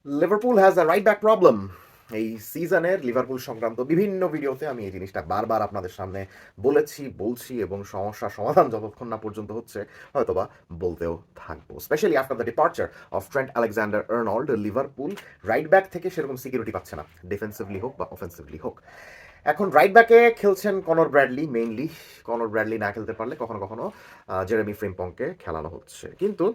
Liverpool has a right back problem. এই সিজনের Liverpool সংক্রান্ত বিভিন্ন ভিডিওতে আমি এই জিনিসটা বারবার আপনাদের সামনে বলছি এবং সমস্যার সমাধান যতক্ষণ না পর্যন্ত হচ্ছে হয়তোবা বলতেও থাকবো। Specially after the departure of Trent Alexander Arnold, Liverpool right back থেকে সেরকম সিকিউরিটি পাচ্ছে না, ডিফেন্সিভলি হোক বা অফেন্সিভলি হোক। এখন রাইট ব্যাকে খেলছেন Connor Bradley mainly. Connor Bradley না খেলতে পারলে কখনো কখনো জেরেমি ফ্রিম্পংকে খেলানো হচ্ছে, কিন্তু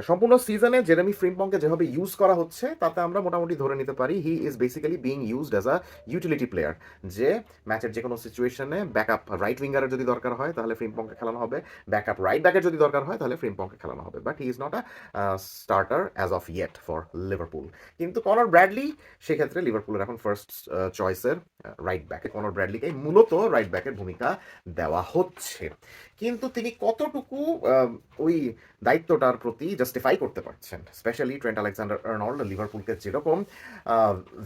সম্পূর্ণ সিজনে জেরেমি ফ্রিম্পংকে যেভাবে ইউজ করা হচ্ছে তাতে আমরা মোটামুটি ধরে নিতে পারি he is basically being used as a utility player. যে ম্যাচের যে কোনো সিচুয়েশনে ব্যাকআপ রাইট উইঙ্গারের যদি দরকার হয় তাহলে ফ্রিম্পংকে খেলানো হবে, ব্যাকআপ রাইট ব্যাকের যদি দরকার হয় তাহলে ফ্রিম্পংকে খেলানো হবে, but he is not a starter as of yet for Liverpool. কিন্তু কনর ব্র্যাডলি সেক্ষেত্রে লিভারপুলের এখন ফার্স্ট চয়েসের রাইট ব্যাকে কনর ব্র্যাডলিকে মূলত রাইট ব্যাকের ভূমিকা দেওয়া হচ্ছে। কিন্তু তিনি কতটুকু ওই দায়িত্বটার প্রতি জাস্টিফাই করতে পারছেন, স্পেশালি ট্রেন্ট আলেকজান্ডার আর্নল্ড লিভারপুলকে যেরকম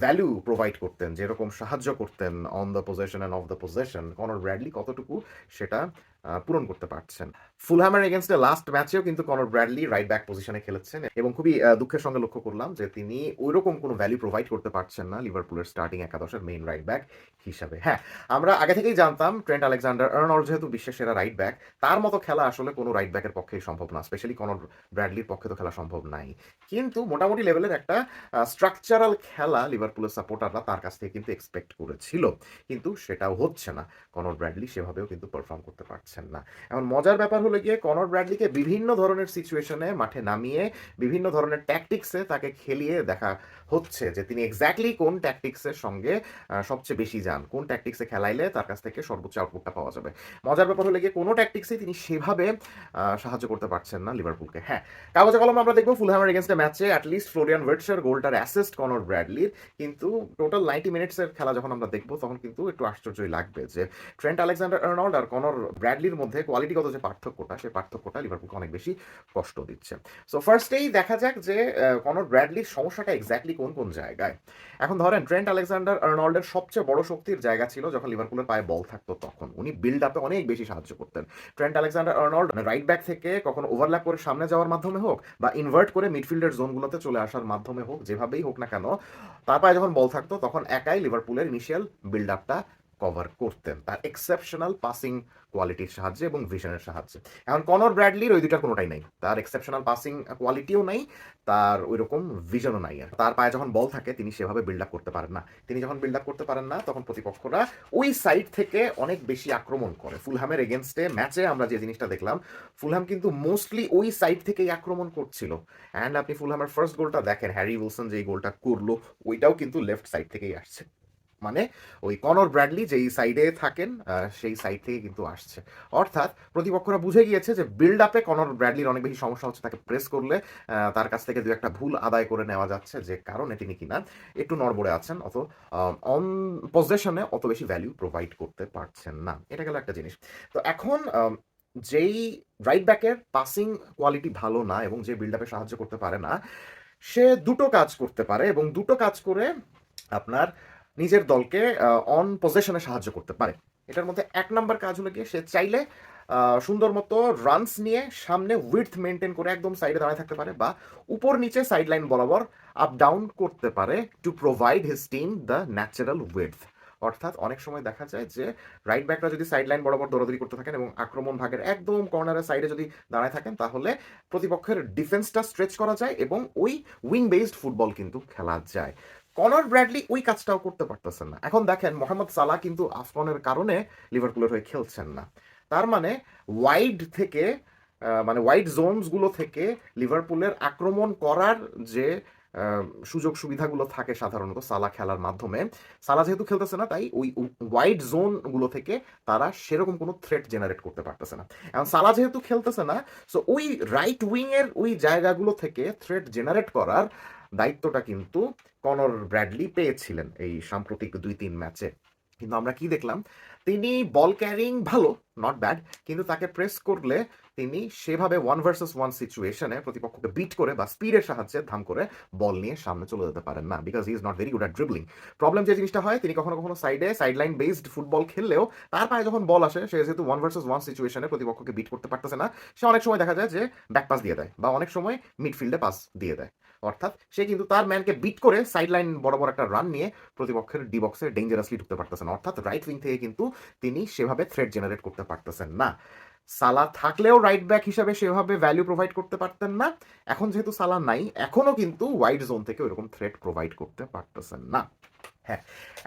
ভ্যালু প্রোভাইড করতেন, যেরকম সাহায্য করতেন on the possession and off the possession, Connor Bradley কতটুকু সেটা পূরণ করতে পারছেন। ফুলহ্যামের এগেনস্টে লাস্ট ম্যাচেও কিন্তু কনর ব্র্যাডলি রাইট ব্যাক পজিশনে খেলেছেন এবং খুবই দুঃখের সঙ্গে লক্ষ্য করলাম যে তিনি ওইরকম কোনো ভ্যালু প্রোভাইড করতে পারছেন না লিভারপুলের স্টার্টিং একাদশের মেইন রাইট ব্যাক হিসাবে। হ্যাঁ, আমরা আগে থেকেই জানতাম ট্রেন্ট আলেকজান্ডার আর্নল্ড যেহেতু বিশ্বের সেরা রাইট ব্যাক, তার মতো খেলা আসলে কোনো রাইট ব্যাকের পক্ষেই সম্ভব না, স্পেশালি কনর ব্র্যাডলির পক্ষে তো খেলা সম্ভব নাই। কিন্তু মোটামুটি লেভেলের একটা স্ট্রাকচারাল খেলা লিভারপুলের সাপোর্টাররা তার কাছ থেকে কিন্তু এক্সপেক্ট করেছিল, কিন্তু সেটাও হচ্ছে না। কনর ব্র্যাডলি সেভাবেও কিন্তু পারফর্ম করতে পারছেন না। এখন মজার ব্যাপার হলো গিয়ে কনর ব্র্যাডলিকে বিভিন্ন ধরনের সিচুয়েশনে মাঠে নামিয়ে বিভিন্ন ধরনের ট্যাকটিক্সে তাকে খেলিয়ে দেখা হচ্ছে যে তিনি এক্স্যাক্টলি কোন ট্যাকটিক্সের সঙ্গে সবচেয়ে বেশি যান, কোন ট্যাকটিক্সে খেলাইলে তার কাছ থেকে সর্বোচ্চ আউটপুটটা পাওয়া যাবে। মজার ব্যাপার হলো গিয়ে কোনো ট্যাকটিক্সেই তিনি সেভাবে সাহায্য করতে পারছেন না লিভারপুলকে। হ্যাঁ, কাগজে কলমে আমরা দেখবো ফুলহ্যামের এগেনস্টে ম্যাচে অ্যাটলিস্ট ফ্লোরিয়ান ভার্টসের গোলটার অ্যাসিস্ট কনর ব্র্যাডলির, কিন্তু টোটাল 90 মিনিটসের খেলা যখন আমরা দেখবো তখন কিন্তু একটু আশ্চর্যই লাগবে যে ট্রেন্ট আলেকজান্ডার আর্নল্ড আর কনর ব্র্যাডলির মধ্যে কোয়ালিটিগত যে পার্থক্যটা, সেই পার্থক্যটা লিভারপুলকে অনেক বেশি কষ্ট দিচ্ছে। সো ফার্স্টেই দেখা যাক যে কনর ব্র্যাডলির সমস্যাটা এক্স্যাক্টলি কোন কোন জায়গায়। এখন ধরেন ট্রেন্ট আলেকজান্ডার আর্নল্ডের সবচেয়ে বড় শক্তির জায়গা ছিল যখন লিভারপুলের পায়ে বল থাকতো, তখন উনি বিল্ড আপে অনেক বেশি সাহায্য করতেন। Trent Alexander Arnold right back থেকে কখনো ওভারল্যাপ করে সামনে যাওয়ার মাধ্যমে হোক বা ইনভার্ট করে মিডফিল্ডের জোনগুলোতে চলে আসার মাধ্যমে হোক, যেভাবেই হোক না কেন, তার পায়ে যখন বল থাকতো তখন একাই লিভারপুলের ইনিশিয়াল বিল্ড আপটা কভার করতেন তার এক্সেপশনাল পাসিং কোয়ালিটির সাহায্যে এবং ভিশনের সাহায্যে। এখন কনর ব্র্যাডলির ওই দুইটার কোনোটাই নাই, তার এক্সেপশনাল পাসিং কোয়ালিটিও নাই, তার ওই রকম ভিশনও নাই। আর তার পায়ে যখন বল থাকে তিনি সেভাবে বিল্ড আপ করতে পারেন না। তিনি যখন বিল্ড আপ করতে পারেন না তখন প্রতিপক্ষরা ওই সাইড থেকে অনেক বেশি আক্রমণ করে। ফুলহ্যামের এগেনস্টে ম্যাচে আমরা যে জিনিসটা দেখলাম, ফুলহ্যাম কিন্তু মোস্টলি ওই সাইড থেকেই আক্রমণ করছিল। অ্যান্ড আপনি ফুলহ্যামের ফার্স্ট গোলটা দেখেন, হ্যারি উইলসন যে গোলটা করলো ওইটাও কিন্তু লেফট সাইড থেকেই আসছে, মানে ওই কনর ব্র্যাডলি যেই সাইডে থাকেন সেই সাইড থেকে কিন্তু আসছে। অর্থাৎ প্রতিপক্ষরা বুঝে গিয়েছে যে বিল্ড আপে কনর ব্র্যাডলির অনেক বেশি সমস্যা হচ্ছে, তাকে প্রেস করলে তার কাছ থেকে দু একটা ভুল আদায় করে নেওয়া যাচ্ছে, যে কারণে তিনি কিনা একটু নড়বড়ে আছেন, অত অন পজেশনে অত বেশি ভ্যালু প্রোভাইড করতে পারছেন না। এটা গেল একটা জিনিস। তো এখন যেই রাইট ব্যাকের পাসিং কোয়ালিটি ভালো না এবং যে বিল্ড আপে সাহায্য করতে পারে না, সে দুটো কাজ করতে পারে এবং দুটো কাজ করে আপনার নিজের দলকে অন পজেশনে সাহায্য করতে পারে। এটার মধ্যে এক নাম্বার কাজ হলো গিয়ে সে চাইলে সুন্দর মতো রানস নিয়ে সামনে উইডথ মেনটেন করে একদম সাইডে দাঁড়ায় থাকতে পারে বা উপর নিচে সাইড লাইন বরাবর আপ ডাউন করতে পারে to provide his team the natural width. অর্থাৎ অনেক সময় দেখা যায় যে রাইট ব্যাকরা যদি সাইড লাইন বরাবর দৌড়াদৌড়ি করতে থাকেন এবং আক্রমণ ভাগের একদম কর্নারের সাইডে যদি দাঁড়ায় থাকেন তাহলে প্রতিপক্ষের ডিফেন্সটা স্ট্রেচ করা যায় এবং ওই উইং বেসড ফুটবল কিন্তু খেলা যায়। কনর ব্র্যাডলি ওই কাজটাও করতে পারতেছেন না। এখন দেখেন মোহাম্মদ সালাহ কিন্তু আফকনের কারণে লিভারপুলের হয়ে খেলছেন না। তার মানে ওয়াইড থেকে মানে ওয়াইড জোনসগুলো থেকে লিভারপুলের আক্রমণ করার যে সুযোগ সুবিধাগুলো থাকে সাধারণত সালাহ খেলার মাধ্যমে, সালাহ যেহেতু খেলতেছে না তাই ওই ওয়াইড জোনগুলো থেকে তারা সেরকম কোনো থ্রেট জেনারেট করতে পারতেছে না। এখন সালাহ যেহেতু খেলতেছে না, সো ওই রাইট উইংয়ের ওই জায়গাগুলো থেকে থ্রেট জেনারেট করার দায়িত্বটা কিন্তু কনর ব্র্যাডলি পেয়েছিলেন এই সাম্প্রতিক 2-3 ম্যাচে। কিন্তু আমরা কি দেখলাম, তিনি বল ক্যারিং ভালো, নট ব্যাড, কিন্তু তাকে প্রেস করলে তিনি সেভাবে 1 ভার্সেস 1 সিচুয়েশনে প্রতিপক্ষকে বিট করে বা স্পিডের সাহায্যে ধাম করে বল নিয়ে সামনে চলে যেতে পারেন না, because he is not very good at dribbling. Problem যে জিনিসটা হয়, তিনি কখনো কখনো সাইডলাইন বেসড ফুটবল খেললেও তার পায়ে যখন বল আসে, সে যেহেতু 1 ভার্সেস 1 সিচুয়েশনে প্রতিপক্ষকে বিট করতে পারতেছে না, সে অনেক সময় দেখা যায় যে ব্যাক পাস দিয়ে দেয় বা অনেক সময় মিডফিল্ডে পাস দিয়ে দেয়। অর্থাৎ সে কিন্তু তার ম্যানকে বিট করে সাইডলাইন বরাবর একটা রান নিয়ে প্রতিপক্ষের ডি বক্সে ডেঞ্জারাসলি ঢুকতে পারতেছেন, অর্থাৎ রাইট উইং থেকে কিন্তু তিনি সেভাবে থ্রেট জেনারেট করতে পারতেছেন না। সালা থাকলেও রাইট ব্যাক হিসাবে সেভাবে ভ্যালু প্রোভাইড করতে পারতেন না। এখন যেহেতু সালা নাই, এখনো কিন্তু ওয়াইড জোন থেকে ওইরকম থ্রেট প্রোভাইড করতে পারতেছেন না। হ্যাঁ,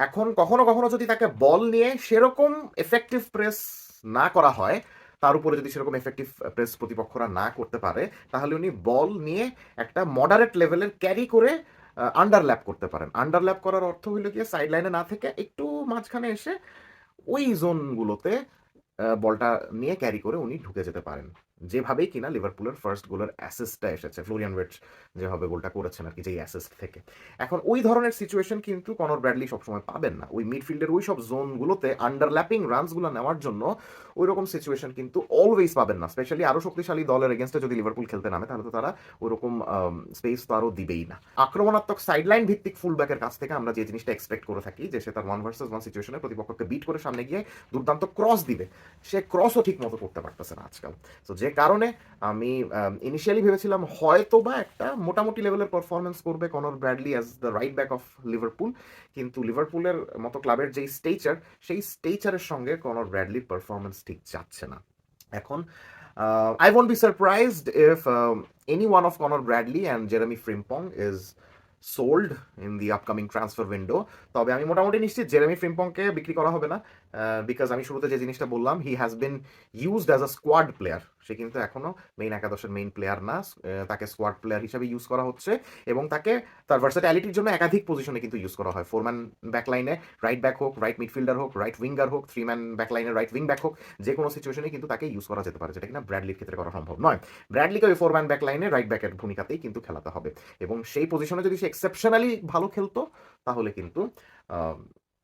এখন কখনো কখনো যদি তাকে বল নিয়ে সেরকম এফেক্টিভ প্রেস না করা হয়, তার উপরে যদি সেরকম এফেক্টিভ প্রেস প্রতিপক্ষরা না করতে পারে, তাহলে উনি বল নিয়ে একটা মডারেট লেভেলের ক্যারি করে আন্ডারল্যাপ করতে পারেন। আন্ডারল্যাপ করার অর্থ হইল গিয়ে সাইড লাইনে না থেকে একটু মাঝখানে এসে ওই জোনগুলোতে বলটা নিয়ে ক্যারি করে উনি ঢুকে যেতে পারেন, যেভাবেই কিনা লিভারপুলের ফার্স্ট গোলের অ্যাসিস্টটা এসেছে, ফ্লোরিয়ান ওয়েটস যেভাবে গোলটা করেছেন আর কি, যেই অ্যাসিস্ট থেকে। এখন ওই ধরনের সিচুয়েশন কিন্তু কনর ব্র্যাডলি সবসময় পাবেন না। ওই মিডফিল্ডের ওই সব জোনগুলোতে আন্ডারল্যাপিং রানসগুলো নেওয়ার জন্য ওই রকম সিচুয়েশন কিন্তু অলওয়েজ পাবেন না। স্পেশালি আরও শক্তিশালী দলের এগেনস্টে যদি লিভারপুল খেলতে নামে, তাহলে তো তারা ওরকম স্পেস তো আরও দিবেই না। আক্রমণাত্মক সাইডলাইন ভিত্তিক ফুলব্যাকের কাছ থেকে আমরা যে জিনিসটা এক্সপেক্ট করে থাকি, যে সে তার 1 ভার্সেস 1 সিচুয়েশনে প্রতিপক্ষকে বিট করে সামনে গিয়ে দুর্দান্ত ক্রস দিবে, সে ক্রসও ঠিক মতো করতে পারতেছে না আজকাল। তো যে কারণে আমি ইনিশিয়ালি ভেবেছিলাম হয়তো বা একটা মোটামুটি লেভেলের পারফরমেন্স করবে Connor Bradley as the right back of Liverpool, কিন্তু লিভারপুলের মতো ক্লাবের যেই স্টেচার, সেই স্টেচারের সঙ্গে কনর ব্র্যাডলির পারফরমেন্স ঠিক যাচ্ছে না। এখন I won't be surprised if any one of Conor Bradley and Jeremy Frimpong is sold in the upcoming transfer window. তবে আমি মোটামুটি নিশ্চিত জেরেমি ফ্রিম্পংকে বিক্রি করা হবে না, বিকজ আমি শুরুতে যে জিনিসটা বললাম, he has been used as a squad player. সে কিন্তু এখনো মেইন একাদশের মেইন প্লেয়ার না, তাকে স্কোয়াড প্লেয়ার হিসেবে ইউজ করা হচ্ছে এবং তাকে তার ভার্সাটিলিটির জন্য একাধিক পজিশনে কিন্তু ইউজ করা হয়। 4 ম্যান ব্যাকলাইনে রাইট ব্যাক হোক, রাইট মিডফিল্ডার হোক, রাইট উইঙ্গার হোক, 3 ম্যান ব্যাকলাইনে রাইট উইং ব্যাক হোক, যে কোনো সিচুয়েশনে কিন্তু তাকে ইউজ করা যেতে পারে, যেটা কিনা ব্র্যাডলির ক্ষেত্রে করা সম্ভব নয়। ব্র্যাডলিকে ওই 4 ম্যান ব্যাকলাইনে রাইট ব্যাকের ভূমিকাতেই কিন্তু খেলাতে হবে, এবং সেই পজিশনে যদি সে এক্সেপশনালি ভালো খেলতো, তাহলে কিন্তু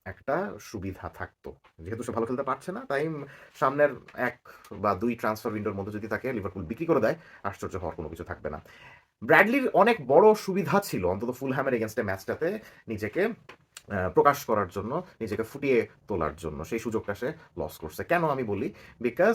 একটা সুবিধা থাকতো। যেহেতু সে ভালো খেলতে পারছে না, তাই সামনের 1 বা 2 ট্রান্সফার উইন্ডোর মধ্যে যদি তাকে লিভারপুল বিক্রি করে দেয়, আশ্চর্য হওয়ার কোনো কিছু থাকবে না। ব্র্যাডলির অনেক বড় সুবিধা ছিল অন্তত ফুলহ্যামের এগেনস্টে ম্যাচটাতে নিজেকে প্রকাশ করার জন্য, নিজেকে ফুটিয়ে তোলার জন্য। সেই সুযোগটা সে লস করছে। কেন আমি বলি, বিকজ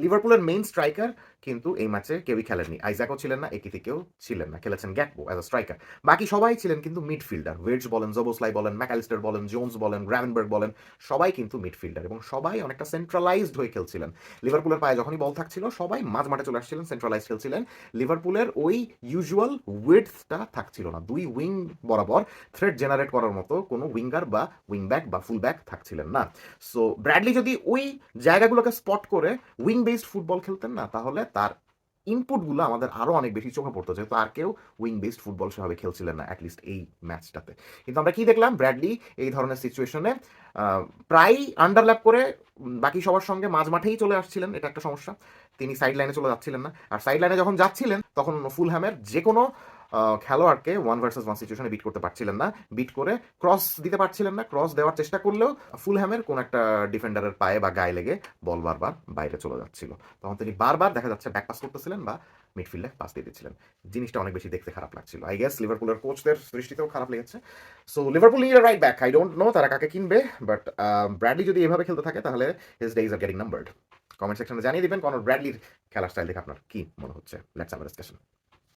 লিভারপুলের মেইন স্ট্রাইকার কিন্তু এই ম্যাচে কেউই খেলেননি। আইজাকও ছিলেন না, একিতিকেও ছিলেন না, খেলেছেন গ্যাকপো অ্যাজ আ স্ট্রাইকার। বাকি সবাই ছিলেন কিন্তু মিডফিল্ডার। ওয়েডস বলেন, জবোসলাই বলেন, ম্যাকঅ্যালিস্টার বলেন, জোনস বলেন, গ্রাভেনবার্গ বলেন, সবাই কিন্তু মিডফিল্ডার এবং সবাই অনেকটা সেন্ট্রালাইজড হয়ে খেলছিলেন। লিভারপুলের পায়ে যখনই বল থাকছিল, সবাই মাঝ মাঠে চলে আসছিলেন, সেন্ট্রালাইজ খেলছিলেন। লিভারপুলের ওই ইউজুয়াল উইডথটা থাকছিল না। 2 উইং বরাবর থ্রেড জেনারেট করার মতো কোনো উইঙ্গার বা উইং ব্যাক বা ফুল ব্যাক থাকছিলেন না। সো ব্র্যাডলি যদি ওই জায়গাগুলোকে স্পট করে উইং বেসড ফুটবল খেলতেন না, তাহলে তার ইনপুটগুলো আমাদের আরও অনেক বেশি চোখে পড়তো, যেহেতু আর কেউ উইং বেসড ফুটবল সেভাবে খেলছিলেন না, অ্যাটলিস্ট এই ম্যাচটাতে। কিন্তু আমরা কি দেখলাম, ব্র্যাডলি এই ধরনের সিচুয়েশনে প্রায় আন্ডারল্যাপ করে বাকি সবার সঙ্গে মাঝ মাঠেই চলে আসছিলেন। এটা একটা সমস্যা, তিনি সাইড লাইনে চলে যাচ্ছিলেন না। আর সাইড লাইনে যখন যাচ্ছিলেন, তখন ফুলহ্যামের যে কোনো খেলোয়াড়কে 1 ভার্সেস 1 সিচুয়েশনে বিট করতে পারছিলেন না, বিট করে ক্রস দিতে পারছিলেন না। ক্রস দেওয়ার চেষ্টা করলেও ফুলহ্যামের কোন একটা ডিফেন্ডারের পায়ে বা গায়ে লেগে বল বারবার বাইরে চলে যাচ্ছিল। তখন তিনি বারবার দেখা যাচ্ছে ব্যাক পাস করতেছিলেন বা মিডফিল্ডে পাস দিয়ে দিচ্ছিলেন। জিনিসটা অনেক বেশি দেখতে খারাপ লাগছিল। আই গেস লিভারপুলের কোচদের দৃষ্টিতেও খারাপ লেগেছে। So Liverpool need right back. I don't know তারা কাকে কিনবে, বাট ব্র্যাডলি যদি এভাবে খেলতে থাকে, তাহলে his days are getting numbered. Comment সেকশনে জানিয়ে দিবেন কনর ব্র্যাডলির খেলার স্টাইল দেখে আপনার কি মনে হচ্ছে। Let's have a discussion.